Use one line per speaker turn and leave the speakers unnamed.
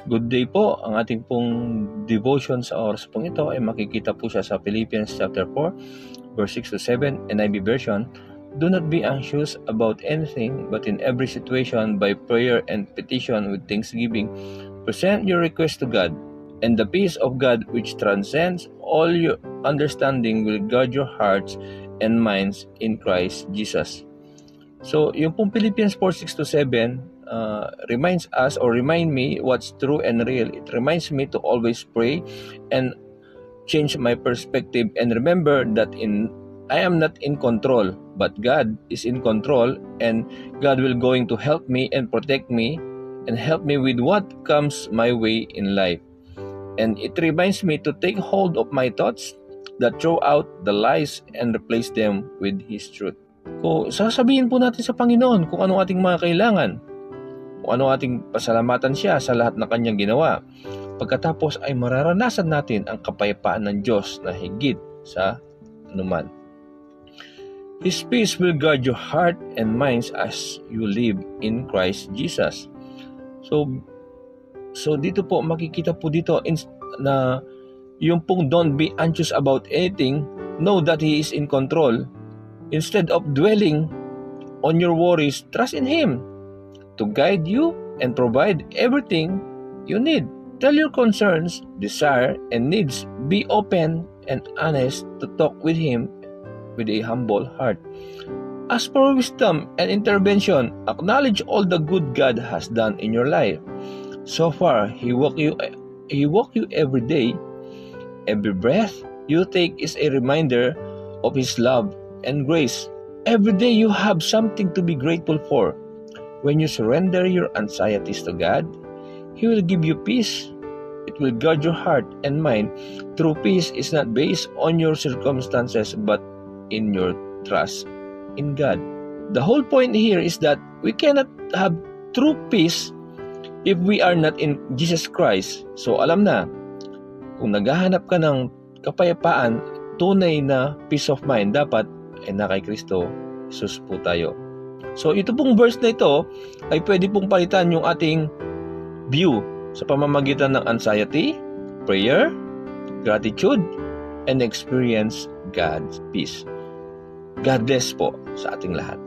Good day po. Ang ating pong devotion sa oras pong ito ay makikita po siya sa Philippians chapter 4, verse 6 to 7, NIV version. Do not be anxious about anything, but in every situation, by prayer and petition with thanksgiving, present your request to God, and the peace of God, which transcends all your understanding, will guard your hearts and minds in Christ Jesus. So, yung pong Philippians 4, 6 to 7, reminds us or remind me what's true and real. It reminds me to always pray and change my perspective and remember that I am not in control, but God is in control, and God will going to help me and protect me and help me with what comes my way in life. And it reminds me to take hold of my thoughts that throw out the lies and replace them with His truth. Kung sasabihin po natin sa Panginoon kung ano ating mga kailangan, kung ano ating pasalamatan siya sa lahat ng kanyang ginawa. Pagkatapos ay mararanasan natin ang kapayapaan ng Diyos na higit sa anuman. His peace will guard your heart and minds as you live in Christ Jesus. So dito po makikita po dito na yung pong don't be anxious about anything, know that He is in control. Instead of dwelling on your worries, trust in Him to guide you and provide everything you need. Tell your concerns, desire, and needs. Be open and honest to talk with Him with a humble heart. Ask for wisdom and intervention. Acknowledge all the good God has done in your life. So far, He walked you every day. Every breath you take is a reminder of His love and grace. Every day you have something to be grateful for. When you surrender your anxieties to God, He will give you peace. It will guard your heart and mind. True peace is not based on your circumstances but in your trust in God. The whole point here is that we cannot have true peace if we are not in Jesus Christ. So alam na, kung naghahanap ka ng kapayapaan, tunay na peace of mind, dapat ay na kay Kristo Jesus po tayo. So ito pong verse na ito ay pwede pong palitan yung ating view sa pamamagitan ng anxiety, prayer, gratitude, and experience God's peace. God bless po sa ating lahat.